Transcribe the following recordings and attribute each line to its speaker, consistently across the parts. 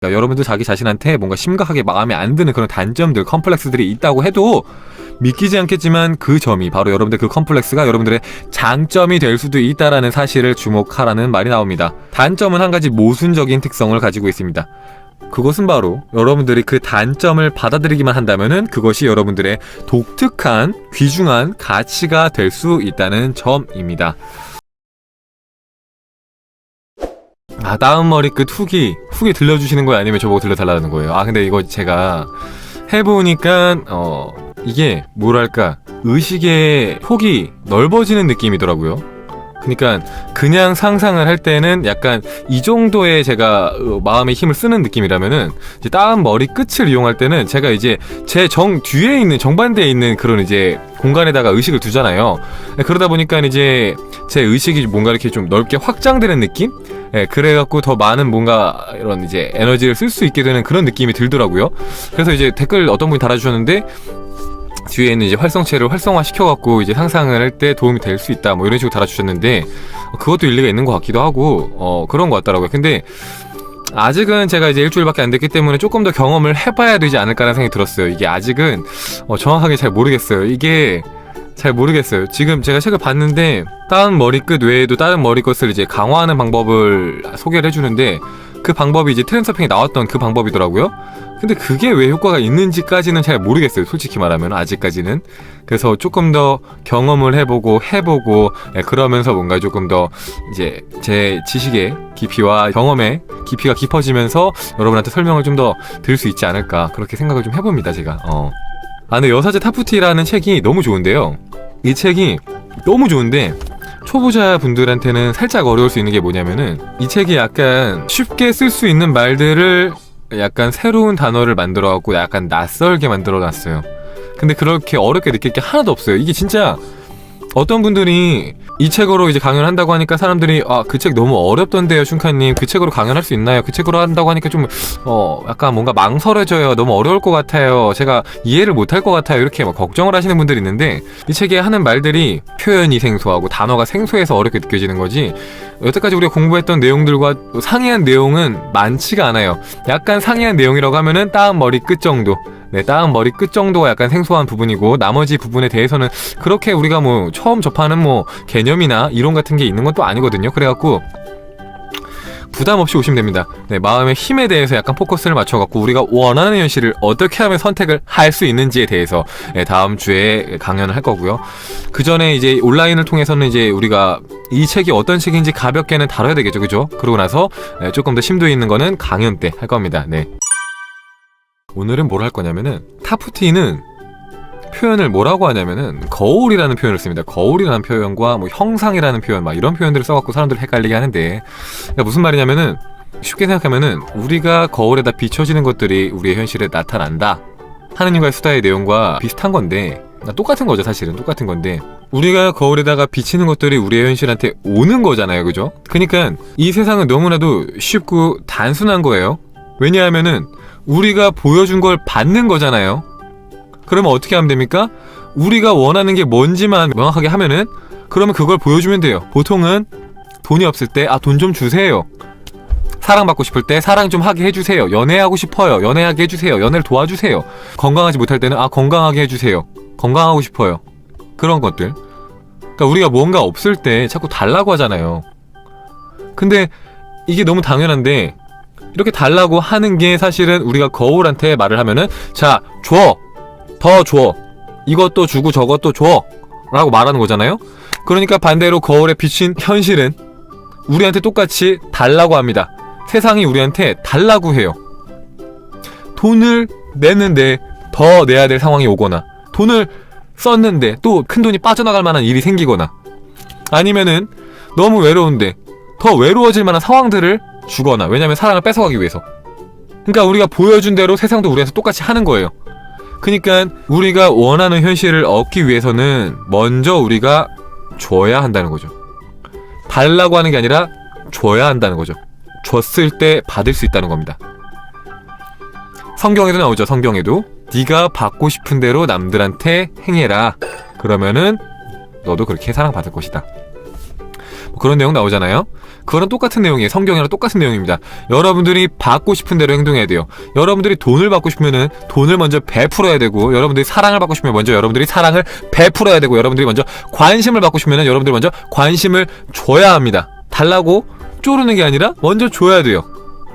Speaker 1: 그러니까 여러분들 자기 자신한테 뭔가 심각하게 마음에 안 드는 그런 단점들, 컴플렉스들이 있다고 해도 믿기지 않겠지만 그 점이 바로 여러분들 그 컴플렉스가 여러분들의 장점이 될 수도 있다라는 사실을 주목하라는 말이 나옵니다. 단점은 한 가지 모순적인 특성을 가지고 있습니다. 그것은 바로 여러분들이 그 단점을 받아들이기만 한다면은 그것이 여러분들의 독특한 귀중한 가치가 될 수 있다는 점입니다. 다음 머리끝 후기 들려주시는 거예요? 아니면 저보고 들려달라는 거예요? 근데 이거 제가 해보니까 이게 뭐랄까 의식의 폭이 넓어지는 느낌이더라고요. 그러니까 그냥 상상을 할 때는 약간 이 정도의 제가 마음의 힘을 쓰는 느낌이라면은 이제 다음 머리 끝을 이용할 때는 제가 이제 제 뒤에 있는 정반대에 있는 그런 이제 공간에다가 의식을 두잖아요. 그러다 보니까 이제 제 의식이 뭔가 이렇게 좀 넓게 확장되는 느낌? 그래갖고 더 많은 뭔가 이런 이제 에너지를 쓸 수 있게 되는 그런 느낌이 들더라고요. 그래서 이제 댓글 어떤 분이 달아주셨는데 뒤에 있는 이제 활성체를 활성화시켜갖고 이제 상상을 할 때 도움이 될 수 있다 뭐 이런 식으로 달아주셨는데 그것도 일리가 있는 것 같기도 하고 그런 것 같더라고요. 근데 아직은 제가 이제 일주일밖에 안 됐기 때문에 조금 더 경험을 해봐야 되지 않을까라는 생각이 들었어요. 이게 아직은 정확하게 잘 모르겠어요. 이게 잘 모르겠어요. 지금 제가 책을 봤는데 다른 머리끝 외에도 다른 머리끝을 이제 강화하는 방법을 소개를 해주는데 그 방법이 이제 트랜서핑에 나왔던 그 방법이더라고요. 근데 그게 왜 효과가 있는지까지는 잘 모르겠어요. 솔직히 말하면 아직까지는. 그래서 조금 더 경험을 해보고 그러면서 뭔가 조금 더 이제 제 지식의 깊이와 경험의 깊이가 깊어지면서 여러분한테 설명을 좀 더 드릴 수 있지 않을까 그렇게 생각을 좀 해봅니다. 제가 근데 여사제 타프티라는 책이 너무 좋은데요. 이 책이 너무 좋은데 초보자 분들한테는 살짝 어려울 수 있는 게 뭐냐면은 이 책이 약간 쉽게 쓸 수 있는 말들을 약간 새로운 단어를 만들어갖고 약간 낯설게 만들어놨어요. 근데 그렇게 어렵게 느낄 게 하나도 없어요. 이게 진짜 어떤 분들이 이 책으로 이제 강연을 한다고 하니까 사람들이 그 책 너무 어렵던데요 슌카님, 그 책으로 강연할 수 있나요? 그 책으로 한다고 하니까 좀 약간 뭔가 망설여져요. 너무 어려울 것 같아요. 제가 이해를 못할 것 같아요. 이렇게 막 걱정을 하시는 분들이 있는데 이 책에 하는 말들이 표현이 생소하고 단어가 생소해서 어렵게 느껴지는 거지 여태까지 우리가 공부했던 내용들과 상이한 내용은 많지가 않아요. 약간 상이한 내용이라고 하면은 다음 머리 끝 정도, 다음 머리 끝 정도가 약간 생소한 부분이고 나머지 부분에 대해서는 그렇게 우리가 뭐 처음 접하는 뭐 개념이나 이론 같은 게 있는 건 또 아니거든요. 그래갖고 부담 없이 오시면 됩니다. 마음의 힘에 대해서 약간 포커스를 맞춰갖고 우리가 원하는 현실을 어떻게 하면 선택을 할 수 있는지에 대해서 다음 주에 강연을 할 거고요. 그 전에 이제 온라인을 통해서는 이제 우리가 이 책이 어떤 책인지 가볍게는 다뤄야 되겠죠, 그죠? 그러고 나서 조금 더 심도 있는 거는 강연 때 할 겁니다. 오늘은 뭘 할 거냐면은 타프티는 표현을 뭐라고 하냐면은 거울이라는 표현을 씁니다. 거울이라는 표현과 뭐 형상이라는 표현 막 이런 표현들을 써갖고 사람들을 헷갈리게 하는데 그러니까 무슨 말이냐면은 쉽게 생각하면은 우리가 거울에다 비춰지는 것들이 우리의 현실에 나타난다. 하느님과의 수다의 내용과 비슷한 건데 똑같은 거죠. 사실은 똑같은 건데 우리가 거울에다가 비치는 것들이 우리의 현실한테 오는 거잖아요. 그죠? 그러니까 이 세상은 너무나도 쉽고 단순한 거예요. 왜냐하면은 우리가 보여준 걸 받는 거잖아요. 그러면 어떻게 하면 됩니까? 우리가 원하는 게 뭔지만 명확하게 하면은 그러면 그걸 보여주면 돼요. 보통은 돈이 없을 때 돈 좀 주세요. 사랑받고 싶을 때 사랑 좀 하게 해주세요. 연애하고 싶어요. 연애하게 해주세요. 연애를 도와주세요. 건강하지 못할 때는 건강하게 해주세요. 건강하고 싶어요. 그런 것들. 그러니까 우리가 뭔가 없을 때 자꾸 달라고 하잖아요. 근데 이게 너무 당연한데 이렇게 달라고 하는 게 사실은 우리가 거울한테 말을 하면은 자, 줘! 더 줘! 이것도 주고 저것도 줘! 라고 말하는 거잖아요? 그러니까 반대로 거울에 비친 현실은 우리한테 똑같이 달라고 합니다. 세상이 우리한테 달라고 해요. 돈을 내는데 더 내야 될 상황이 오거나 돈을 썼는데 또 큰돈이 빠져나갈 만한 일이 생기거나 아니면은 너무 외로운데 더 외로워질 만한 상황들을 주거나 왜냐면 사랑을 뺏어가기 위해서 그러니까 우리가 보여준 대로 세상도 우리한테 똑같이 하는 거예요. 그러니까 우리가 원하는 현실을 얻기 위해서는 먼저 우리가 줘야 한다는 거죠. 달라고 하는 게 아니라 줘야 한다는 거죠. 줬을 때 받을 수 있다는 겁니다. 성경에도 나오죠. 성경에도 네가 받고 싶은 대로 남들한테 행해라. 그러면은 너도 그렇게 사랑받을 것이다. 그런 내용 나오잖아요. 그거랑 똑같은 내용이에요. 성경이랑 똑같은 내용입니다. 여러분들이 받고 싶은 대로 행동해야 돼요. 여러분들이 돈을 받고 싶으면은 돈을 먼저 베풀어야 되고, 여러분들이 사랑을 받고 싶으면 먼저 여러분들이 사랑을 베풀어야 되고, 여러분들이 먼저 관심을 받고 싶으면은 여러분들이 먼저 관심을 줘야 합니다. 달라고 쪼르는 게 아니라 먼저 줘야 돼요.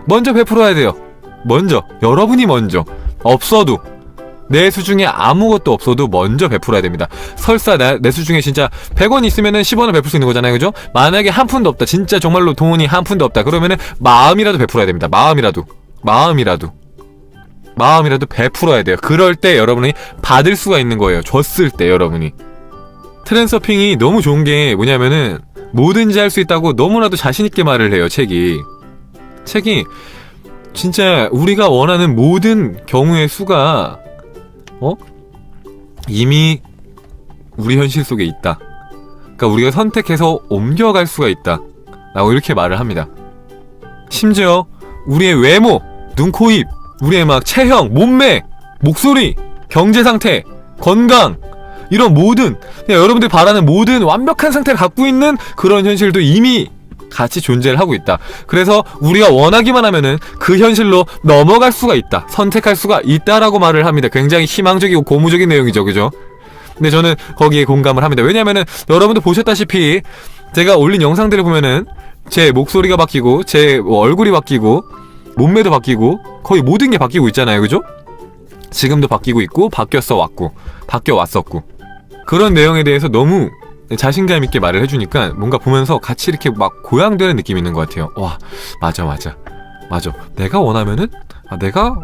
Speaker 1: 먼저 베풀어야 돼요. 먼저, 여러분이 먼저. 없어도, 내 수중에 아무것도 없어도 먼저 베풀어야 됩니다. 설사 내 수중에 진짜 100원 있으면은 10원을 베풀 수 있는 거잖아요. 그죠? 만약에 한 푼도 없다. 진짜 정말로 돈이 한 푼도 없다. 그러면은 마음이라도 베풀어야 됩니다. 마음이라도 베풀어야 돼요. 그럴 때 여러분이 받을 수가 있는 거예요. 줬을 때 여러분이. 트랜서핑이 너무 좋은 게 뭐냐면은 뭐든지 할 수 있다고 너무나도 자신있게 말을 해요. 책이 진짜 우리가 원하는 모든 경우의 수가 이미 우리 현실 속에 있다. 그러니까 우리가 선택해서 옮겨갈 수가 있다 라고 이렇게 말을 합니다. 심지어 우리의 외모, 눈, 코, 입, 우리의 막 체형, 몸매, 목소리, 경제상태, 건강, 이런 모든, 그냥 여러분들이 바라는 모든 완벽한 상태를 갖고 있는 그런 현실도 이미 같이 존재를 하고 있다. 그래서 우리가 원하기만 하면은 그 현실로 넘어갈 수가 있다. 선택할 수가 있다라고 말을 합니다. 굉장히 희망적이고 고무적인 내용이죠. 그죠? 근데 저는 거기에 공감을 합니다. 왜냐면은 여러분도 보셨다시피 제가 올린 영상들을 보면은 제 목소리가 바뀌고 제 얼굴이 바뀌고 몸매도 바뀌고 거의 모든 게 바뀌고 있잖아요. 그죠? 지금도 바뀌고 있고 바뀌어 왔었고 그런 내용에 대해서 너무 자신감 있게 말을 해주니까 뭔가 보면서 같이 이렇게 막 고양되는 느낌이 있는 것 같아요. 와, 맞아. 내가 원하면은 내가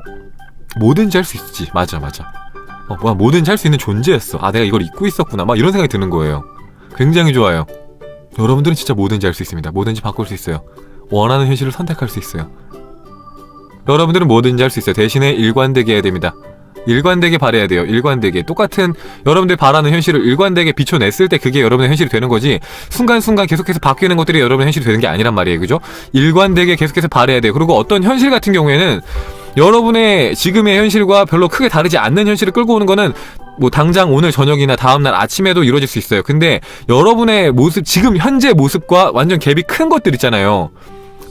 Speaker 1: 뭐든지 할 수 있지. 맞아. 뭐든지 할 수 있는 존재였어. 내가 이걸 잊고 있었구나. 막 이런 생각이 드는 거예요. 굉장히 좋아요. 여러분들은 진짜 뭐든지 할 수 있습니다. 뭐든지 바꿀 수 있어요. 원하는 현실을 선택할 수 있어요. 여러분들은 뭐든지 할 수 있어요. 대신에 일관되게 해야 됩니다. 일관되게 바라야 돼요. 일관되게. 똑같은 여러분들 바라는 현실을 일관되게 비춰냈을 때 그게 여러분의 현실이 되는 거지, 순간순간 계속해서 바뀌는 것들이 여러분의 현실이 되는 게 아니란 말이에요. 그죠? 일관되게 계속해서 바라야 돼요. 그리고 어떤 현실 같은 경우에는 여러분의 지금의 현실과 별로 크게 다르지 않는 현실을 끌고 오는 거는 뭐 당장 오늘 저녁이나 다음날 아침에도 이루어질 수 있어요. 근데 여러분의 모습, 지금 현재 모습과 완전 갭이 큰 것들 있잖아요.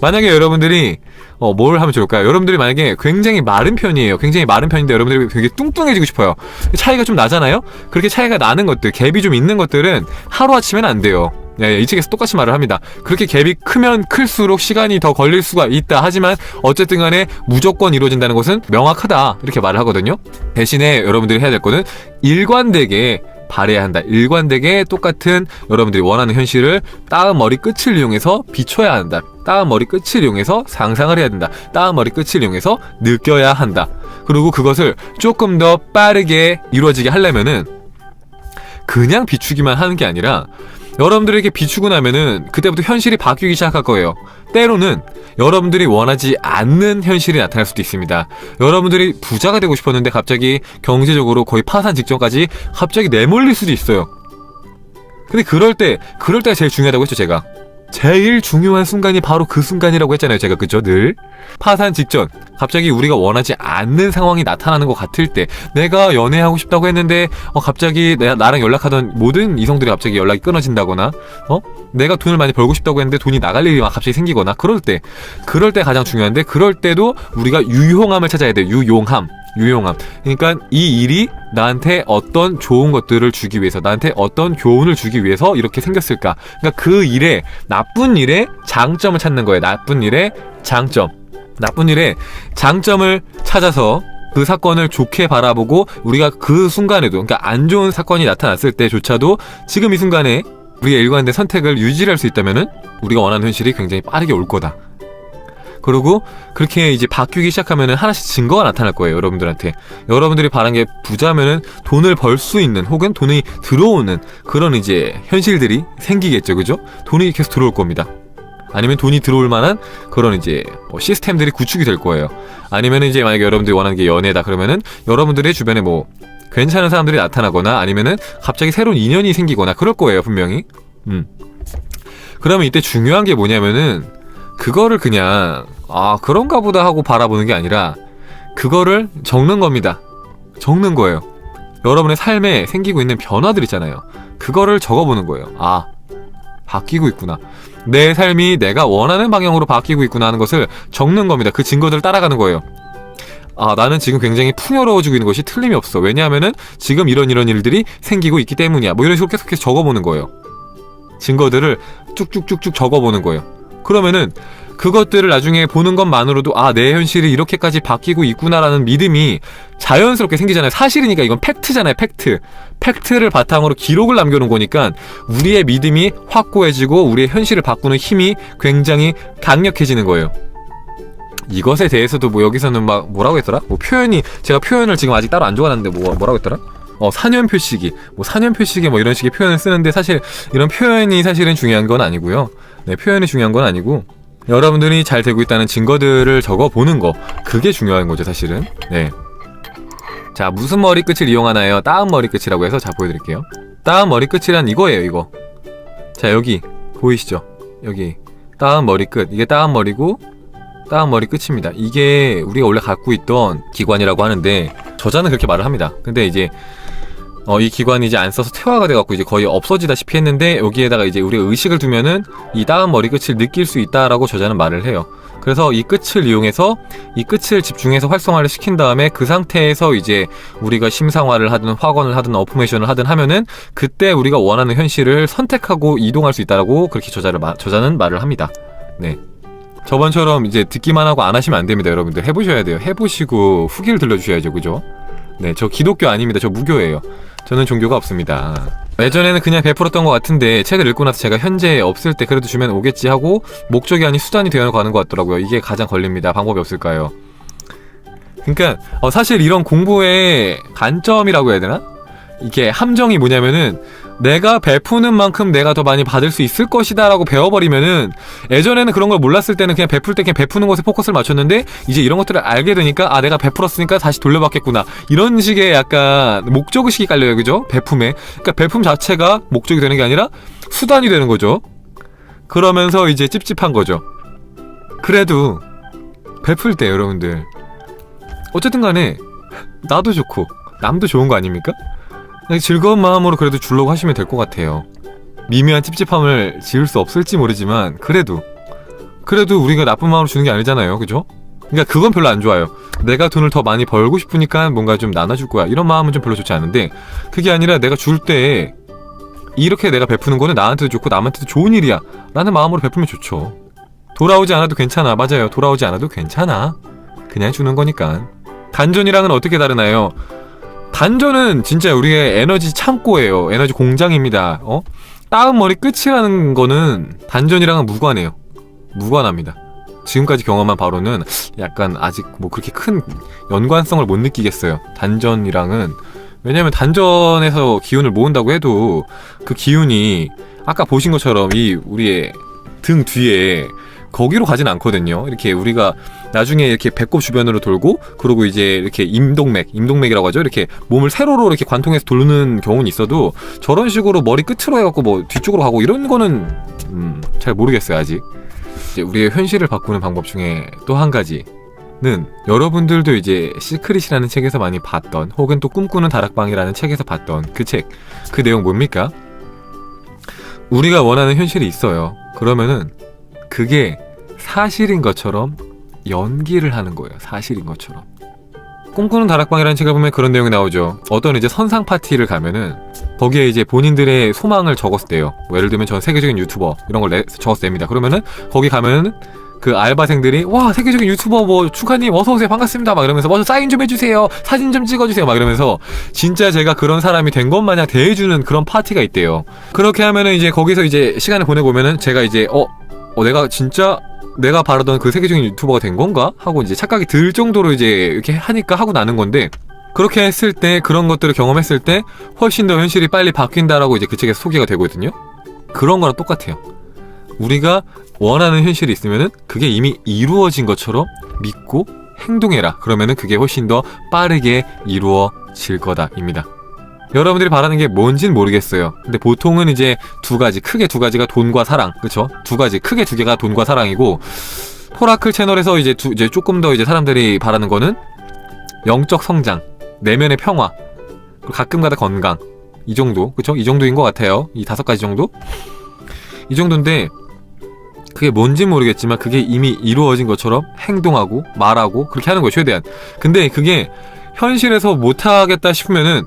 Speaker 1: 만약에 여러분들이 뭘 하면 좋을까요? 여러분들이 만약에 굉장히 마른 편이에요. 굉장히 마른 편인데 여러분들이 되게 뚱뚱해지고 싶어요. 차이가 좀 나잖아요? 그렇게 차이가 나는 것들, 갭이 좀 있는 것들은 하루아침에는 안 돼요. 이 책에서 똑같이 말을 합니다. 그렇게 갭이 크면 클수록 시간이 더 걸릴 수가 있다. 하지만 어쨌든 간에 무조건 이루어진다는 것은 명확하다. 이렇게 말을 하거든요. 대신에 여러분들이 해야 될 거는 일관되게 바래야 한다. 일관되게 똑같은 여러분들이 원하는 현실을 따은 머리 끝을 이용해서 비춰야 한다. 따은 머리 끝을 이용해서 상상을 해야 된다. 따은 머리 끝을 이용해서 느껴야 한다. 그리고 그것을 조금 더 빠르게 이루어지게 하려면은 그냥 비추기만 하는 게 아니라 여러분들에게 비추고 나면은 그때부터 현실이 바뀌기 시작할 거예요. 때로는 여러분들이 원하지 않는 현실이 나타날 수도 있습니다. 여러분들이 부자가 되고 싶었는데 갑자기 경제적으로 거의 파산 직전까지 갑자기 내몰릴 수도 있어요. 근데 그럴 때가 제일 중요하다고 했죠. 제가 제일 중요한 순간이 바로 그 순간이라고 했잖아요. 제가 그죠? 늘 파산 직전, 갑자기 우리가 원하지 않는 상황이 나타나는 것 같을 때, 내가 연애하고 싶다고 했는데 갑자기 나랑 연락하던 모든 이성들이 갑자기 연락이 끊어진다거나, 내가 돈을 많이 벌고 싶다고 했는데 돈이 나갈 일이 막 갑자기 생기거나, 그럴 때 가장 중요한데, 그럴 때도 우리가 유용함을 찾아야 돼요. 유용함. 그러니까 이 일이 나한테 어떤 좋은 것들을 주기 위해서, 나한테 어떤 교훈을 주기 위해서 이렇게 생겼을까. 그러니까 그 일에, 나쁜 일에 장점을 찾는 거예요. 나쁜 일의 장점을 찾아서 그 사건을 좋게 바라보고, 우리가 그 순간에도, 그러니까 안 좋은 사건이 나타났을 때조차도 지금 이 순간에 우리의 일관된 선택을 유지할 수 있다면은 우리가 원하는 현실이 굉장히 빠르게 올 거다. 그리고 그렇게 이제 바뀌기 시작하면은 하나씩 증거가 나타날 거예요. 여러분들한테. 여러분들이 바란 게 부자면은 돈을 벌 수 있는, 혹은 돈이 들어오는 그런 이제 현실들이 생기겠죠. 그죠? 돈이 계속 들어올 겁니다. 아니면 돈이 들어올 만한 그런 이제 시스템들이 구축이 될 거예요. 아니면 이제 만약에 여러분들이 원하는 게 연애다 그러면은 여러분들의 주변에 뭐 괜찮은 사람들이 나타나거나, 아니면은 갑자기 새로운 인연이 생기거나 그럴 거예요. 분명히. 그러면 이때 중요한 게 뭐냐면은, 그거를 그냥 그런가 보다 하고 바라보는 게 아니라 그거를 적는 겁니다. 적는 거예요. 여러분의 삶에 생기고 있는 변화들 있잖아요. 그거를 적어보는 거예요. 바뀌고 있구나. 내 삶이 내가 원하는 방향으로 바뀌고 있구나 하는 것을 적는 겁니다. 그 증거들을 따라가는 거예요. 아, 나는 지금 굉장히 풍요로워지고 있는 것이 틀림이 없어. 왜냐하면은 지금 이런 일들이 생기고 있기 때문이야. 뭐 이런 식으로 계속해서 적어보는 거예요. 증거들을 쭉쭉쭉쭉 적어보는 거예요. 그러면은 그것들을 나중에 보는 것만으로도 아, 내 현실이 이렇게까지 바뀌고 있구나라는 믿음이 자연스럽게 생기잖아요. 사실이니까 이건 팩트잖아요. 팩트를 바탕으로 기록을 남겨놓은 거니까 우리의 믿음이 확고해지고 우리의 현실을 바꾸는 힘이 굉장히 강력해지는 거예요. 이것에 대해서도 뭐 여기서는 막 뭐라고 했더라? 뭐 표현이, 제가 표현을 지금 아직 따로 안 적어놨는데 뭐라고 했더라? 4년표 시기, 뭐 4년표 시기 뭐 이런 식의 표현을 쓰는데 사실 이런 표현이 사실은 중요한 건 아니고요. 네, 표현이 중요한 건 아니고 여러분들이 잘 되고 있다는 증거들을 적어보는 거, 그게 중요한 거죠 사실은. 네. 자, 무슨 머리끝을 이용하나요? 따은 머리끝이라고 해서 자 보여드릴게요. 따은 머리끝이란 이거예요. 이거. 자, 여기 보이시죠? 여기 따은 머리끝, 이게 따은 머리고 따은 머리 끝입니다. 이게 우리가 원래 갖고 있던 기관이라고 하는데 저자는 그렇게 말을 합니다. 근데 이제 이 기관이 이제 안 써서 퇴화가 돼갖고 이제 거의 없어지다시피 했는데 여기에다가 이제 우리가 의식을 두면은 이 따은 머리 끝을 느낄 수 있다라고 저자는 말을 해요. 그래서 이 끝을 이용해서 이 끝을 집중해서 활성화를 시킨 다음에 그 상태에서 이제 우리가 심상화를 하든 확언을 하든 어프메이션을 하든 하면은 그때 우리가 원하는 현실을 선택하고 이동할 수 있다라고 그렇게 저자는 말을 합니다. 네. 저번처럼 이제 듣기만 하고 안 하시면 안 됩니다. 여러분들 해보셔야 돼요. 해보시고 후기를 들려주셔야죠. 그죠? 네, 저 기독교 아닙니다. 저 무교예요. 저는 종교가 없습니다. 예전에는 그냥 베풀었던 것 같은데 책을 읽고 나서 제가 현재 없을 때 그래도 주면 오겠지 하고 목적이 아닌 수단이 되어가는 것 같더라고요. 이게 가장 걸립니다. 방법이 없을까요? 그러니까 사실 이런 공부의 관점이라고 해야 되나? 이게 함정이 뭐냐면은 내가 베푸는 만큼 내가 더 많이 받을 수 있을 것이다 라고 배워버리면은, 예전에는 그런 걸 몰랐을 때는 그냥 베풀 때 그냥 베푸는 것에 포커스를 맞췄는데 이제 이런 것들을 알게 되니까 아, 내가 베풀었으니까 다시 돌려받겠구나, 이런 식의 약간 목적의식이 깔려요. 그죠? 베품에. 그러니까 베품 자체가 목적이 되는 게 아니라 수단이 되는 거죠. 그러면서 이제 찝찝한 거죠. 그래도 베풀 때 여러분들 어쨌든 간에 나도 좋고 남도 좋은 거 아닙니까? 즐거운 마음으로 그래도 주려고 하시면 될 것 같아요. 미묘한 찝찝함을 지울 수 없을지 모르지만 그래도 우리가 나쁜 마음으로 주는 게 아니잖아요. 그죠? 그러니까 그건 별로 안 좋아요. 내가 돈을 더 많이 벌고 싶으니까 뭔가 좀 나눠줄 거야, 이런 마음은 좀 별로 좋지 않은데, 그게 아니라 내가 줄 때 이렇게 내가 베푸는 거는 나한테도 좋고 남한테도 좋은 일이야 라는 마음으로 베풀면 좋죠. 돌아오지 않아도 괜찮아. 맞아요. 돌아오지 않아도 괜찮아. 그냥 주는 거니까. 단전이랑은 어떻게 다르나요? 단전은 진짜 우리의 에너지 창고예요. 에너지 공장입니다. 따은 머리 끝이라는 거는 단전이랑은 무관해요. 무관합니다. 지금까지 경험한 바로는 약간 아직 뭐 그렇게 큰 연관성을 못 느끼겠어요. 단전이랑은. 왜냐면 단전에서 기운을 모은다고 해도 그 기운이 아까 보신 것처럼 이 우리의 등 뒤에 거기로 가진 않거든요. 이렇게 우리가 나중에 이렇게 배꼽 주변으로 돌고, 그리고 이제 이렇게 임동맥이라고 하죠. 이렇게 몸을 세로로 이렇게 관통해서 도는 경우는 있어도 저런 식으로 머리 끝으로 해갖고 뭐 뒤쪽으로 가고 이런 거는 잘 모르겠어요 아직. 이제 우리의 현실을 바꾸는 방법 중에 또 한 가지는 여러분들도 이제 시크릿이라는 책에서 많이 봤던, 혹은 또 꿈꾸는 다락방이라는 책에서 봤던 그 책, 그 내용 뭡니까? 우리가 원하는 현실이 있어요. 그러면은 그게 사실인 것처럼 연기를 하는 거예요. 사실인 것처럼. 꿈꾸는 다락방이라는 책을 보면 그런 내용이 나오죠. 어떤 이제 선상 파티를 가면은 거기에 이제 본인들의 소망을 적었을 때요. 뭐 예를 들면 전 세계적인 유튜버 이런 걸 적었을 때입니다. 그러면은 거기 가면은 그 알바생들이 와, 세계적인 유튜버 뭐 축하님 어서오세요 반갑습니다 막 이러면서 먼저 사인 좀 해주세요, 사진 좀 찍어주세요 막 이러면서 진짜 제가 그런 사람이 된 것 마냥 대해주는 그런 파티가 있대요. 그렇게 하면은 이제 거기서 이제 시간을 보내보면은 제가 이제 내가 진짜 내가 바라던 그 세계적인 유튜버가 된 건가? 하고 이제 착각이 들 정도로 이제 이렇게 하니까 하고 나는 건데, 그렇게 했을 때, 그런 것들을 경험했을 때 훨씬 더 현실이 빨리 바뀐다라고 이제 그 책에서 소개가 되거든요. 그런 거랑 똑같아요. 우리가 원하는 현실이 있으면은 그게 이미 이루어진 것처럼 믿고 행동해라. 그러면은 그게 훨씬 더 빠르게 이루어질 거다입니다. 여러분들이 바라는 게 뭔진 모르겠어요. 근데 보통은 이제 크게 두 가지가 돈과 사랑, 그쵸? 크게 두 개가 돈과 사랑이고, 포라클 채널에서 이제 조금 더 이제 사람들이 바라는 거는 영적 성장, 내면의 평화, 그리고 가끔가다 건강, 이 정도, 그쵸? 이 정도인 것 같아요. 이 5가지 정도? 이 정도인데 그게 뭔지 모르겠지만 그게 이미 이루어진 것처럼 행동하고 말하고 그렇게 하는 거예요, 최대한. 근데 그게 현실에서 못하겠다 싶으면은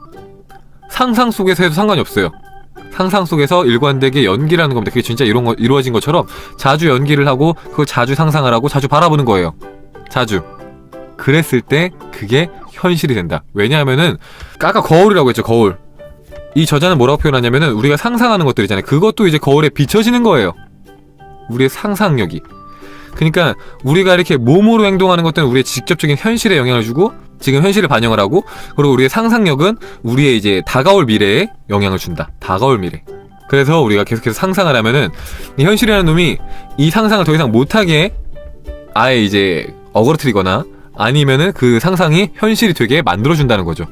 Speaker 1: 상상 속에서 해도 상관이 없어요. 상상 속에서 일관되게 연기를 하는 겁니다. 그게 진짜 이루어진 것처럼 자주 연기를 하고 그걸 자주 상상을 하고 자주 바라보는 거예요. 자주. 그랬을 때 그게 현실이 된다. 왜냐하면은 아까 거울이라고 했죠, 거울. 이 저자는 뭐라고 표현하냐면은 우리가 상상하는 것들 있잖아요. 그것도 이제 거울에 비춰지는 거예요. 우리의 상상력이. 그러니까 우리가 이렇게 몸으로 행동하는 것들은 우리의 직접적인 현실에 영향을 주고 지금 현실을 반영을 하고, 그리고 우리의 상상력은 우리의 이제 다가올 미래에 영향을 준다. 다가올 미래. 그래서 우리가 계속해서 상상을 하면은 이 현실이라는 놈이 이 상상을 더 이상 못하게 아예 이제 어그러뜨리거나 아니면은 그 상상이 현실이 되게 만들어준다는 거죠.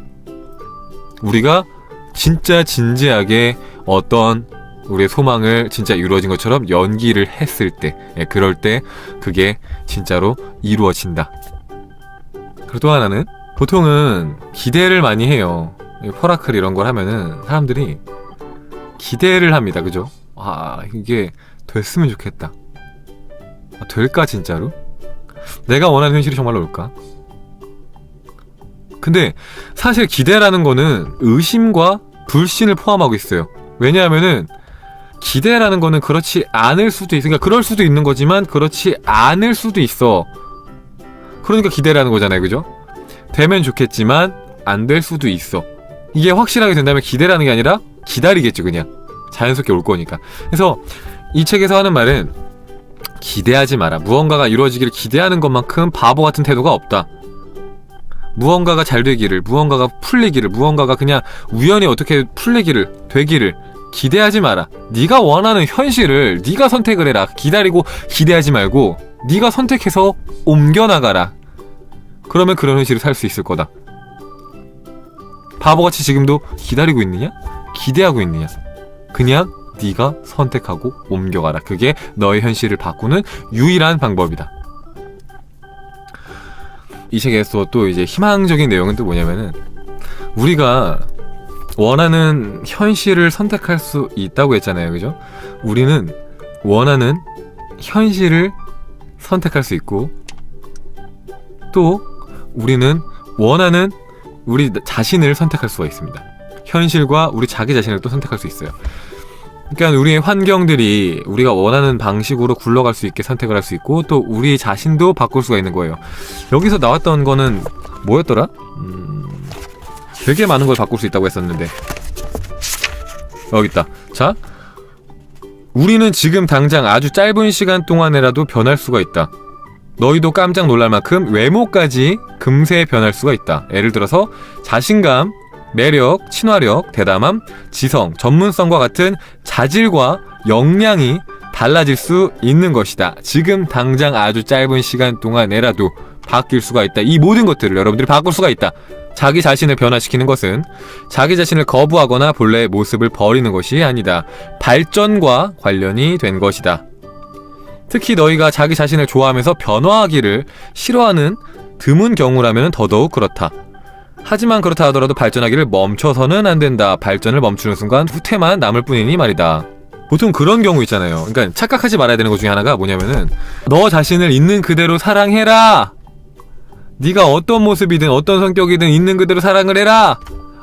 Speaker 1: 우리가 진짜 진지하게 어떤 우리의 소망을 진짜 이루어진 것처럼 연기를 했을 때, 그럴 때 그게 진짜로 이루어진다. 그리고 또 하나는 보통은 기대를 많이 해요. 퍼라클 이런 걸 하면은 사람들이 기대를 합니다. 그죠? 아, 이게 됐으면 좋겠다. 아, 될까 진짜로? 내가 원하는 현실이 정말로 올까? 근데 사실 기대라는 거는 의심과 불신을 포함하고 있어요. 왜냐하면은 기대라는 거는 그렇지 않을 수도 있으니까, 그럴 수도 있는 거지만 그렇지 않을 수도 있어. 그러니까 기대라는 거잖아요. 그죠? 되면 좋겠지만 안 될 수도 있어. 이게 확실하게 된다면 기대라는 게 아니라 기다리겠죠. 그냥 자연스럽게 올 거니까. 그래서 이 책에서 하는 말은 기대하지 마라. 무언가가 이루어지기를 기대하는 것만큼 바보 같은 태도가 없다. 무언가가 잘 되기를, 무언가가 풀리기를, 무언가가 그냥 우연히 어떻게 풀리기를, 되기를 기대하지 마라. 네가 원하는 현실을 네가 선택을 해라. 기다리고 기대하지 말고 네가 선택해서 옮겨나가라. 그러면 그런 현실을 살 수 있을 거다. 바보같이 지금도 기다리고 있느냐? 기대하고 있느냐? 그냥 네가 선택하고 옮겨가라. 그게 너의 현실을 바꾸는 유일한 방법이다. 이 책에서 또 이제 희망적인 내용은 또 뭐냐면은 우리가 원하는 현실을 선택할 수 있다고 했잖아요. 그죠? 우리는 원하는 현실을 선택할 수 있고 또 우리는 원하는 우리 자신을 선택할 수가 있습니다. 현실과 우리 자기 자신을 또 선택할 수 있어요. 그러니까 우리의 환경들이 우리가 원하는 방식으로 굴러갈 수 있게 선택을 할 수 있고 또 우리 자신도 바꿀 수가 있는 거예요. 여기서 나왔던 거는 뭐였더라? 되게 많은 걸 바꿀 수 있다고 했었는데 여기 있다. 자, 우리는 지금 당장 아주 짧은 시간 동안에라도 변할 수가 있다. 너희도 깜짝 놀랄 만큼 외모까지 금세 변할 수가 있다. 예를 들어서 자신감, 매력, 친화력, 대담함, 지성, 전문성과 같은 자질과 역량이 달라질 수 있는 것이다. 지금 당장 아주 짧은 시간 동안에라도 바뀔 수가 있다. 이 모든 것들을 여러분들이 바꿀 수가 있다. 자기 자신을 변화시키는 것은 자기 자신을 거부하거나 본래의 모습을 버리는 것이 아니다. 발전과 관련이 된 것이다. 특히 너희가 자기 자신을 좋아하면서 변화하기를 싫어하는 드문 경우라면 더더욱 그렇다. 하지만 그렇다 하더라도 발전하기를 멈춰서는 안 된다. 발전을 멈추는 순간 후퇴만 남을 뿐이니 말이다. 보통 그런 경우 있잖아요. 그러니까 착각하지 말아야 되는 것 중에 하나가 뭐냐면은 너 자신을 있는 그대로 사랑해라. 네가 어떤 모습이든 어떤 성격이든 있는 그대로 사랑을 해라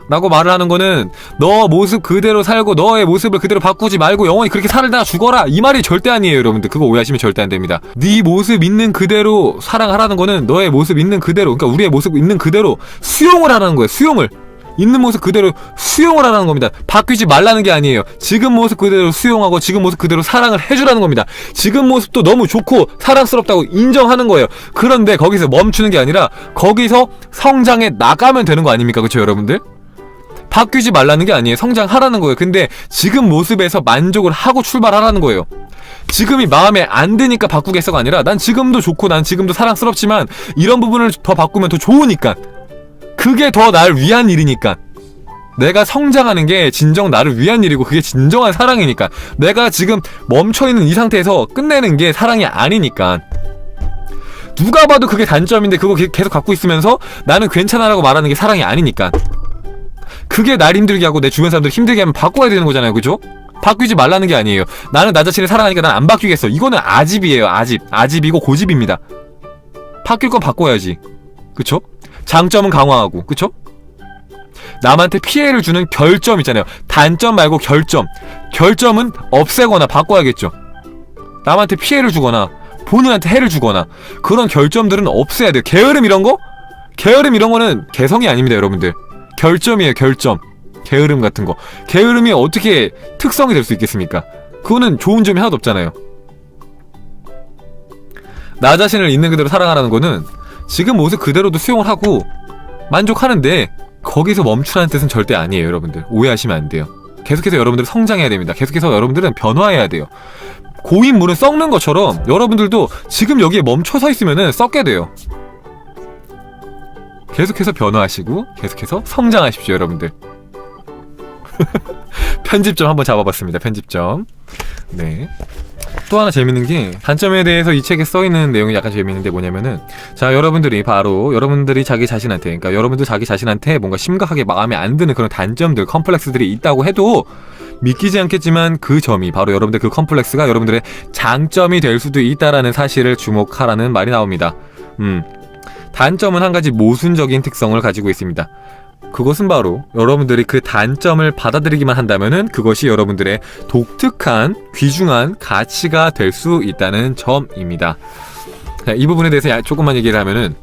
Speaker 1: 라고 말을 하는 거는 너 모습 그대로 살고 너의 모습을 그대로 바꾸지 말고 영원히 그렇게 살다 죽어라 이 말이 절대 아니에요. 여러분들 그거 오해하시면 절대 안 됩니다. 네 모습 있는 그대로 사랑하라는 거는 너의 모습 있는 그대로, 그러니까 우리의 모습 있는 그대로 수용을 하라는 거예요. 수용을. 있는 모습 그대로 수용을 하라는 겁니다. 바뀌지 말라는 게 아니에요. 지금 모습 그대로 수용하고 지금 모습 그대로 사랑을 해주라는 겁니다. 지금 모습도 너무 좋고 사랑스럽다고 인정하는 거예요. 그런데 거기서 멈추는 게 아니라 거기서 성장해 나가면 되는 거 아닙니까? 그렇죠 여러분들? 바뀌지 말라는 게 아니에요. 성장하라는 거예요. 근데 지금 모습에서 만족을 하고 출발하라는 거예요. 지금이 마음에 안 드니까 바꾸겠어가 아니라 난 지금도 좋고 난 지금도 사랑스럽지만 이런 부분을 더 바꾸면 더 좋으니까, 그게 더 날 위한 일이니까, 내가 성장하는 게 진정 나를 위한 일이고 그게 진정한 사랑이니까, 내가 지금 멈춰있는 이 상태에서 끝내는 게 사랑이 아니니까. 누가 봐도 그게 단점인데 그거 계속 갖고 있으면서 나는 괜찮아라고 말하는 게 사랑이 아니니까. 그게 날 힘들게 하고 내 주변 사람들 힘들게 하면 바꿔야 되는 거잖아요. 그죠? 바뀌지 말라는 게 아니에요. 나는 나 자신을 사랑하니까 난 안 바뀌겠어. 이거는 아집이에요. 아집이고 고집입니다. 바뀔 건 바꿔야지. 그쵸? 장점은 강화하고, 그쵸? 남한테 피해를 주는 결점 있잖아요. 단점 말고 결점. 결점은 없애거나 바꿔야겠죠. 남한테 피해를 주거나 본인한테 해를 주거나 그런 결점들은 없애야 돼요. 게으름 이런 거? 게으름 이런 거는 개성이 아닙니다, 여러분들. 결점이에요, 결점. 게으름 같은 거. 게으름이 어떻게 특성이 될 수 있겠습니까? 그거는 좋은 점이 하나도 없잖아요. 나 자신을 있는 그대로 사랑하라는 거는 지금 모습 그대로도 수용을 하고 만족하는데 거기서 멈추라는 뜻은 절대 아니에요, 여러분들. 오해하시면 안 돼요. 계속해서 여러분들은 성장해야 됩니다. 계속해서 여러분들은 변화해야 돼요. 고인 물은 썩는 것처럼 여러분들도 지금 여기에 멈춰 서 있으면은 썩게 돼요. 계속해서 변화하시고 계속해서 성장하십시오, 여러분들. 편집점 한번 잡아봤습니다. 편집점. 네. 또 하나 재밌는 게 단점에 대해서 이 책에 써있는 내용이 약간 재밌는데 뭐냐면은 자, 여러분들이 바로 여러분들이 자기 자신한테, 그러니까 여러분들 자기 자신한테 뭔가 심각하게 마음에 안 드는 그런 단점들, 컴플렉스들이 있다고 해도 믿기지 않겠지만 그 점이 바로 여러분들 그 컴플렉스가 여러분들의 장점이 될 수도 있다라는 사실을 주목하라는 말이 나옵니다. 단점은 한 가지 모순적인 특성을 가지고 있습니다. 그것은 바로 여러분들이 그 단점을 받아들이기만 한다면은 그것이 여러분들의 독특한 귀중한 가치가 될 수 있다는 점입니다. 자, 이 부분에 대해서 조금만 얘기를 하면은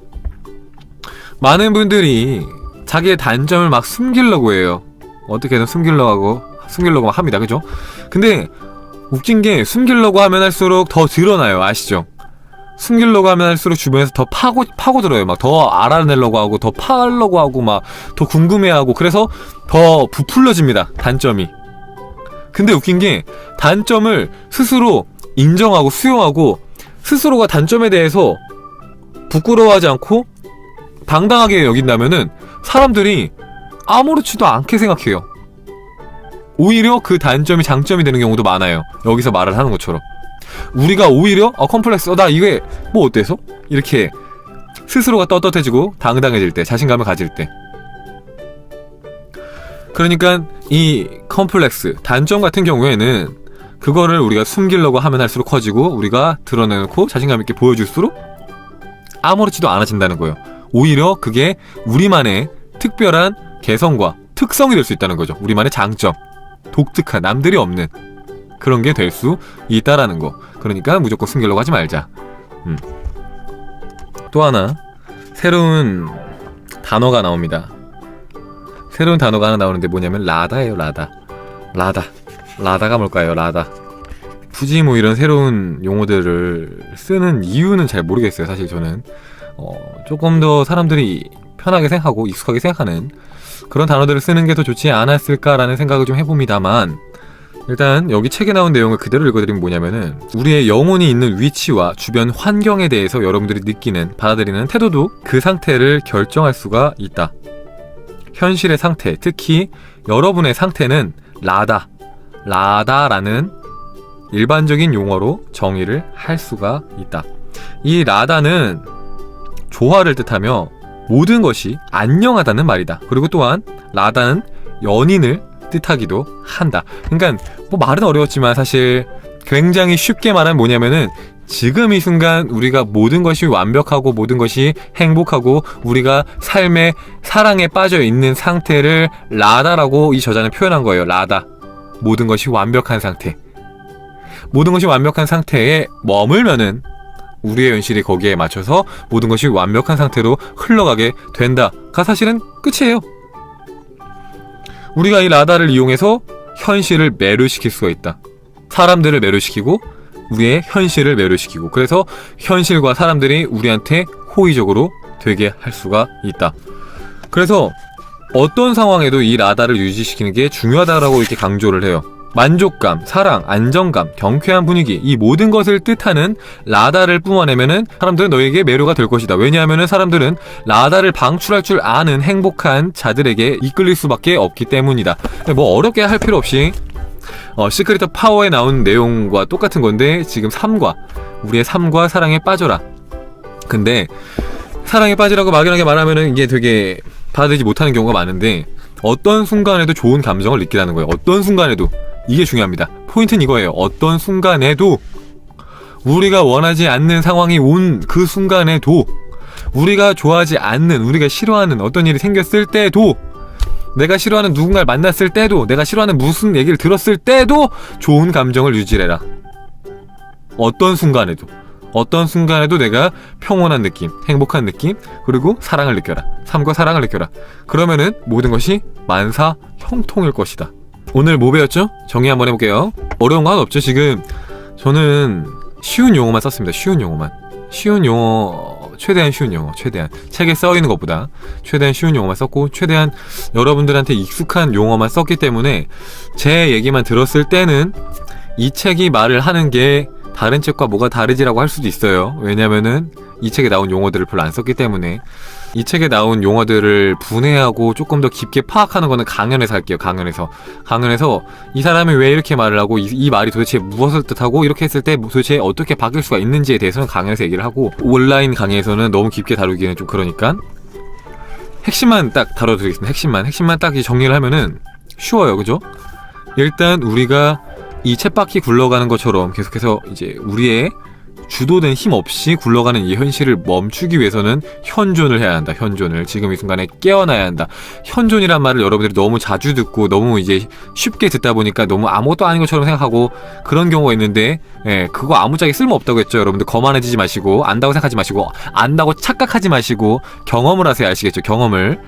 Speaker 1: 많은 분들이 자기의 단점을 막 숨기려고 해요. 어떻게든 숨기려고 합니다. 그죠? 근데 웃긴 게 숨기려고 하면 할수록 더 드러나요. 아시죠? 숨기려고 하면 할수록 주변에서 더 파고들어요. 막 더 알아내려고 하고, 더 파려고 하고, 막 더 궁금해하고, 그래서 더 부풀려집니다. 단점이. 근데 웃긴 게 단점을 스스로 인정하고 수용하고 스스로가 단점에 대해서 부끄러워하지 않고 당당하게 여긴다면은 사람들이 아무렇지도 않게 생각해요. 오히려 그 단점이 장점이 되는 경우도 많아요. 여기서 말을 하는 것처럼. 우리가 오히려 컴플렉스 나 이게 뭐 어때서? 이렇게 스스로가 떳떳해지고 당당해질 때, 자신감을 가질 때. 그러니까 이 컴플렉스, 단점 같은 경우에는 그거를 우리가 숨기려고 하면 할수록 커지고 우리가 드러내놓고 자신감 있게 보여줄수록 아무렇지도 않아진다는 거예요. 오히려 그게 우리만의 특별한 개성과 특성이 될 수 있다는 거죠. 우리만의 장점, 독특한, 남들이 없는 그런 게 될 수 있다라는 거. 그러니까 무조건 숨기려고 하지 말자. 또 하나 새로운 단어가 나옵니다. 새로운 단어가 하나 나오는데 뭐냐면 라다예요. 라다가 뭘까요? 라다. 굳이 뭐 이런 새로운 용어들을 쓰는 이유는 잘 모르겠어요. 사실 저는 조금 더 사람들이 편하게 생각하고 익숙하게 생각하는 그런 단어들을 쓰는 게 더 좋지 않았을까라는 생각을 좀 해봅니다만, 일단 여기 책에 나온 내용을 그대로 읽어드리면 뭐냐면은 우리의 영혼이 있는 위치와 주변 환경에 대해서 여러분들이 느끼는, 받아들이는 태도도 그 상태를 결정할 수가 있다. 현실의 상태, 특히 여러분의 상태는 라다라는 일반적인 용어로 정의를 할 수가 있다. 이 라다는 조화를 뜻하며 모든 것이 안녕하다는 말이다. 그리고 또한 라다는 연인을 뜻하기도 한다. 그러니까 뭐 말은 어려웠지만 사실 굉장히 쉽게 말하면 뭐냐면은 지금 이 순간 우리가 모든 것이 완벽하고 모든 것이 행복하고 우리가 삶의 사랑에 빠져 있는 상태를 라다라고 이 저자는 표현한 거예요. 라다. 모든 것이 완벽한 상태. 모든 것이 완벽한 상태에 머물면은 우리의 현실이 거기에 맞춰서 모든 것이 완벽한 상태로 흘러가게 된다가 사실은 끝이에요. 우리가 이 라다를 이용해서 현실을 매료시킬 수가 있다. 사람들을 매료시키고 우리의 현실을 매료시키고, 그래서 현실과 사람들이 우리한테 호의적으로 되게 할 수가 있다. 그래서 어떤 상황에도 이 라다를 유지시키는 게 중요하다라고 이렇게 강조를 해요. 만족감, 사랑, 안정감, 경쾌한 분위기, 이 모든 것을 뜻하는 라다를 뿜어내면은 사람들은 너에게 매료가 될 것이다. 왜냐하면은 사람들은 라다를 방출할 줄 아는 행복한 자들에게 이끌릴 수밖에 없기 때문이다. 뭐 어렵게 할 필요 없이 시크릿 오브 파워에 나온 내용과 똑같은 건데, 지금 우리의 삶과 사랑에 빠져라. 근데 사랑에 빠지라고 막연하게 말하면은 이게 되게 받아들이지 못하는 경우가 많은데, 어떤 순간에도 좋은 감정을 느끼라는 거예요. 어떤 순간에도 이게 중요합니다. 포인트는 이거예요. 어떤 순간에도 우리가 원하지 않는 상황이 온 그 순간에도 우리가 좋아하지 않는, 우리가 싫어하는 어떤 일이 생겼을 때도, 내가 싫어하는 누군가를 만났을 때도, 내가 싫어하는 무슨 얘기를 들었을 때도 좋은 감정을 유지해라. 어떤 순간에도 내가 평온한 느낌, 행복한 느낌, 그리고 사랑을 느껴라. 삶과 사랑을 느껴라. 그러면은 모든 것이 만사 형통일 것이다. 오늘 뭐 배웠죠? 정리 한번 해볼게요. 어려운 거 하나 없죠? 지금 저는 쉬운 용어만 썼습니다. 쉬운 용어, 최대한 쉬운 용어, 최대한 책에 써있는 것보다 최대한 쉬운 용어만 썼고, 최대한 여러분들한테 익숙한 용어만 썼기 때문에 제 얘기만 들었을 때는 이 책이 말을 하는 게 다른 책과 뭐가 다르지라고 할 수도 있어요. 왜냐면은 이 책에 나온 용어들을 별로 안 썼기 때문에. 이 책에 나온 용어들을 분해하고 조금 더 깊게 파악하는 거는 강연에서 할게요. 강연에서 이 사람이 왜 이렇게 말을 하고, 이 말이 도대체 무엇을 뜻하고, 이렇게 했을 때 도대체 어떻게 바뀔 수가 있는지에 대해서는 강연에서 얘기를 하고, 온라인 강의에서는 너무 깊게 다루기는 좀 그러니까 핵심만 딱 다뤄드리겠습니다. 핵심만 딱 정리를 하면은 쉬워요. 그죠? 일단 우리가 이 쳇바퀴 굴러가는 것처럼 계속해서 이제 우리의 주도된 힘 없이 굴러가는 이 현실을 멈추기 위해서는 현존을 해야 한다. 현존을. 지금 이 순간에 깨어나야 한다. 현존이란 말을 여러분들이 너무 자주 듣고 너무 이제 쉽게 듣다 보니까 너무 아무것도 아닌 것처럼 생각하고 그런 경우가 있는데, 그거 아무짝에 쓸모없다고 했죠. 여러분들 거만해지지 마시고, 안다고 생각하지 마시고, 안다고 착각하지 마시고, 경험을 하세요. 아시겠죠? 경험을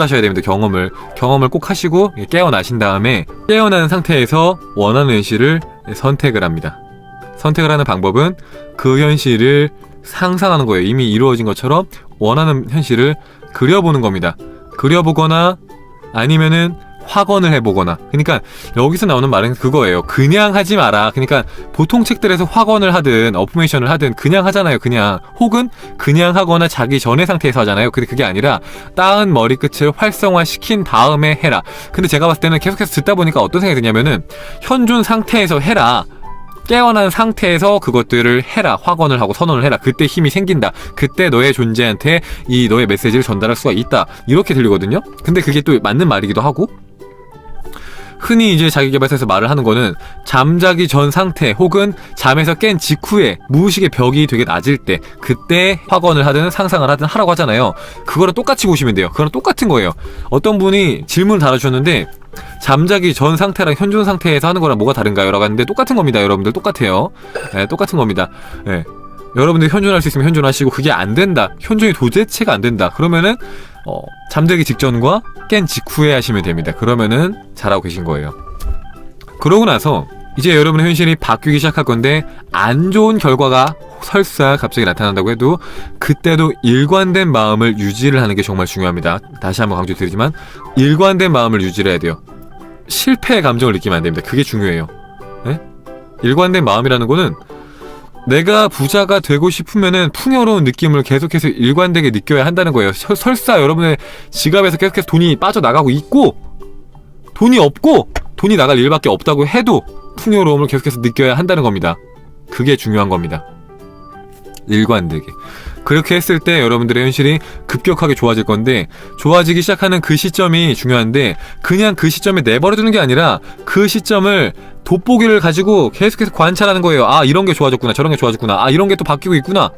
Speaker 1: 하셔야 됩니다. 경험을 꼭 하시고 깨어나신 다음에, 깨어난 상태에서 원하는 현실을 선택을 합니다. 선택을 하는 방법은 그 현실을 상상하는 거예요. 이미 이루어진 것처럼 원하는 현실을 그려보는 겁니다. 그려보거나 아니면은 확언을 해보거나. 그러니까 여기서 나오는 말은 그거예요. 그냥 하지 마라. 그러니까 보통 책들에서 확언을 하든 어프메이션을 하든 그냥 하잖아요. 혹은 그냥 하거나 자기 전의 상태에서 하잖아요. 근데 그게 아니라 따은 머리끝을 활성화시킨 다음에 해라. 근데 제가 봤을 때는 계속해서 듣다 보니까 어떤 생각이 드냐면은 현존 상태에서 해라. 깨어난 상태에서 그것들을 해라. 확언을 하고 선언을 해라. 그때 힘이 생긴다. 그때 너의 존재한테 이 너의 메시지를 전달할 수가 있다. 이렇게 들리거든요. 근데 그게 또 맞는 말이기도 하고, 흔히 이제 자기계발서에서 말을 하는 거는 잠자기 전 상태 혹은 잠에서 깬 직후에 무의식의 벽이 되게 낮을 때, 그때 확언을 하든 상상을 하든 하라고 하잖아요. 그거랑 똑같이 보시면 돼요. 그거랑 똑같은 거예요. 어떤 분이 질문을 달아주셨는데, 잠자기 전 상태랑 현존 상태에서 하는 거랑 뭐가 다른가요? 라고 하는데 똑같은 겁니다. 여러분들 똑같아요. 똑같은 겁니다. 여러분들 현존할 수 있으면 현존하시고, 그게 안 된다, 현존이 도대체가 안 된다, 그러면은 잠들기 직전과 깬 직후에 하시면 됩니다. 그러면은 잘하고 계신 거예요. 그러고 나서 이제 여러분의 현실이 바뀌기 시작할 건데, 안 좋은 결과가 설사 갑자기 나타난다고 해도 그때도 일관된 마음을 유지를 하는 게 정말 중요합니다. 다시 한번 강조드리지만 일관된 마음을 유지를 해야 돼요. 실패의 감정을 느끼면 안 됩니다. 그게 중요해요. 일관된 마음이라는 거는, 내가 부자가 되고 싶으면은 풍요로운 느낌을 계속해서 일관되게 느껴야 한다는 거예요. 설사 여러분의 지갑에서 계속해서 돈이 빠져나가고 있고, 돈이 없고, 돈이 나갈 일밖에 없다고 해도 풍요로움을 계속해서 느껴야 한다는 겁니다. 그게 중요한 겁니다. 일관되게. 그렇게 했을 때 여러분들의 현실이 급격하게 좋아질 건데, 좋아지기 시작하는 그 시점이 중요한데, 그냥 그 시점에 내버려두는 게 아니라 그 시점을 돋보기를 가지고 계속해서 관찰하는 거예요. 아, 이런 게 좋아졌구나, 저런 게 좋아졌구나, 아, 이런 게 또 바뀌고 있구나,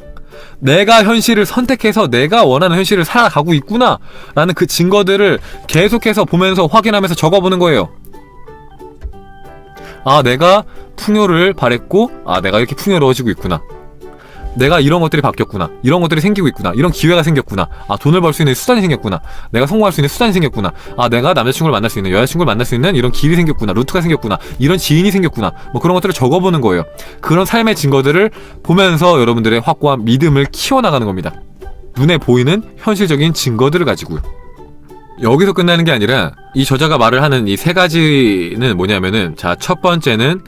Speaker 1: 내가 현실을 선택해서 내가 원하는 현실을 살아가고 있구나 라는 그 증거들을 계속해서 보면서 확인하면서 적어보는 거예요. 아, 내가 풍요를 바랬고, 아, 내가 이렇게 풍요로워지고 있구나, 내가 이런 것들이 바뀌었구나, 이런 것들이 생기고 있구나, 이런 기회가 생겼구나, 아, 돈을 벌 수 있는 수단이 생겼구나, 내가 성공할 수 있는 수단이 생겼구나, 아, 내가 남자친구를 만날 수 있는, 여자친구를 만날 수 있는 이런 길이 생겼구나, 루트가 생겼구나, 이런 지인이 생겼구나, 뭐 그런 것들을 적어보는 거예요. 그런 삶의 증거들을 보면서 여러분들의 확고한 믿음을 키워나가는 겁니다. 눈에 보이는 현실적인 증거들을 가지고요. 여기서 끝나는 게 아니라 이 저자가 말을 하는 이 세 가지는 뭐냐면은, 자, 첫 번째는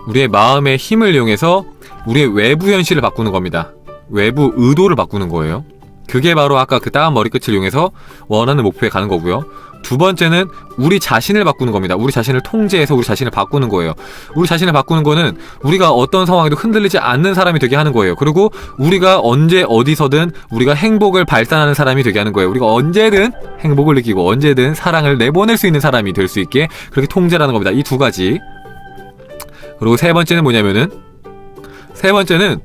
Speaker 1: 우리의 마음의 힘을 이용해서 우리의 외부 현실을 바꾸는 겁니다. 외부 의도를 바꾸는 거예요. 그게 바로 아까 그 따은 머리끝을 이용해서 원하는 목표에 가는 거고요. 두 번째는 우리 자신을 바꾸는 겁니다. 우리 자신을 통제해서 우리 자신을 바꾸는 거예요. 우리 자신을 바꾸는 거는 우리가 어떤 상황에도 흔들리지 않는 사람이 되게 하는 거예요. 그리고 우리가 언제 어디서든 우리가 행복을 발산하는 사람이 되게 하는 거예요. 우리가 언제든 행복을 느끼고 언제든 사랑을 내보낼 수 있는 사람이 될 수 있게 그렇게 통제라는 겁니다. 이 두 가지. 그리고 세 번째는 뭐냐면은, 세 번째는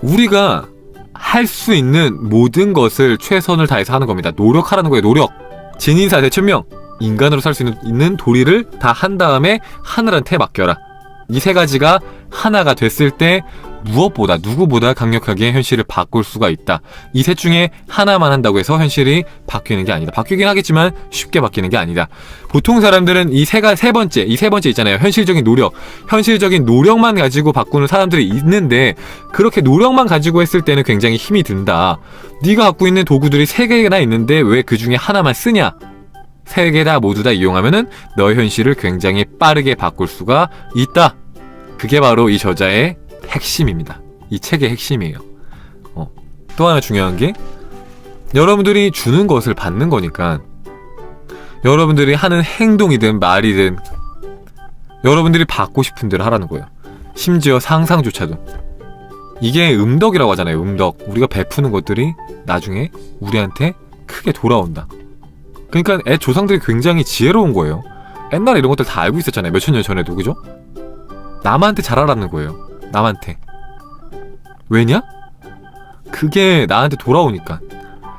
Speaker 1: 우리가 할 수 있는 모든 것을 최선을 다해서 하는 겁니다. 노력하라는 거예요. 노력. 진인사 대천명. 인간으로 살 수 있는 도리를 다 한 다음에 하늘한테 맡겨라. 이 세 가지가 하나가 됐을 때 무엇보다 누구보다 강력하게 현실을 바꿀 수가 있다. 이 셋 중에 하나만 한다고 해서 현실이 바뀌는 게 아니다. 바뀌긴 하겠지만 쉽게 바뀌는 게 아니다. 보통 사람들은 이 세 번째 있잖아요. 현실적인 노력. 현실적인 노력만 가지고 바꾸는 사람들이 있는데, 그렇게 노력만 가지고 했을 때는 굉장히 힘이 든다. 네가 갖고 있는 도구들이 3개나 있는데 왜 그 중에 하나만 쓰냐? 3개 다 모두 다 이용하면은 너의 현실을 굉장히 빠르게 바꿀 수가 있다. 그게 바로 이 저자의 핵심입니다. 이 책의 핵심이에요. 또 하나 중요한 게, 여러분들이 주는 것을 받는 거니까, 여러분들이 하는 행동이든 말이든 여러분들이 받고 싶은 대로 하라는 거예요. 심지어 상상조차도. 이게 음덕이라고 하잖아요. 음덕. 우리가 베푸는 것들이 나중에 우리한테 크게 돌아온다. 그러니까 조상들이 굉장히 지혜로운 거예요. 옛날에 이런 것들 다 알고 있었잖아요. 몇천 년 전에도. 그죠? 남한테 잘하라는 거예요. 남한테. 왜냐? 그게 나한테 돌아오니까.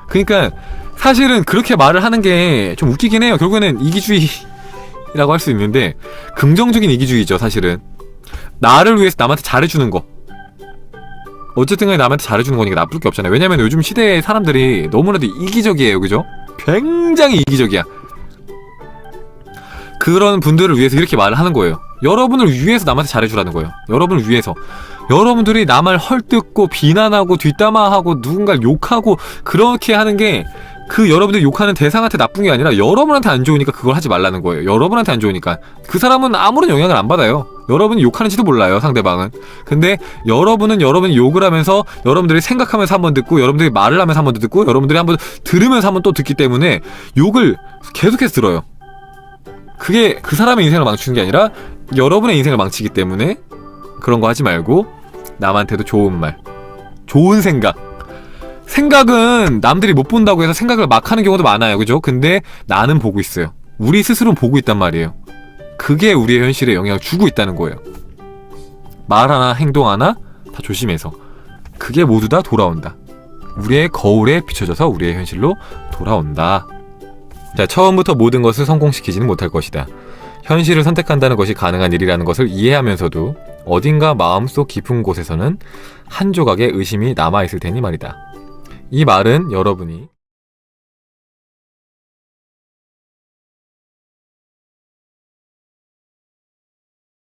Speaker 1: 그러니까 사실은 그렇게 말을 하는 게 좀 웃기긴 해요. 결국에는 이기주의라고 할 수 있는데, 긍정적인 이기주의죠. 사실은 나를 위해서 남한테 잘해주는 거, 어쨌든 간에 남한테 잘해주는 거니까 나쁠 게 없잖아요. 왜냐면 요즘 시대의 사람들이 너무나도 이기적이에요. 그죠? 굉장히 이기적이야. 그런 분들을 위해서 이렇게 말을 하는 거예요. 여러분을 위해서 남한테 잘해주라는 거예요. 여러분을 위해서. 여러분들이 남을 헐뜯고 비난하고 뒷담화하고 누군가를 욕하고 그렇게 하는 게, 그 여러분들이 욕하는 대상한테 나쁜 게 아니라 여러분한테 안 좋으니까 그걸 하지 말라는 거예요. 여러분한테 안 좋으니까. 그 사람은 아무런 영향을 안 받아요. 여러분이 욕하는지도 몰라요, 상대방은. 근데 여러분은 여러분이 욕을 하면서, 여러분들이 생각하면서 한번 듣고, 여러분들이 말을 하면서 한번 듣고, 여러분들이 한번 들으면서 한번 또 듣기 때문에 욕을 계속해서 들어요. 그게 그 사람의 인생을 망치는 게 아니라 여러분의 인생을 망치기 때문에 그런 거 하지 말고, 남한테도 좋은 말, 좋은 생각은 남들이 못 본다고 해서 생각을 막 하는 경우도 많아요. 그죠? 근데 나는 보고 있어요. 우리 스스로는 보고 있단 말이에요. 그게 우리의 현실에 영향을 주고 있다는 거예요. 말 하나 행동 하나 다 조심해서. 그게 모두 다 돌아온다. 우리의 거울에 비춰져서 우리의 현실로 돌아온다. 자, 처음부터 모든 것을 성공시키지는 못할 것이다. 현실을 선택한다는 것이 가능한 일이라는 것을 이해하면서도 어딘가 마음속 깊은 곳에서는 한 조각의 의심이 남아있을 테니 말이다. 이 말은 여러분이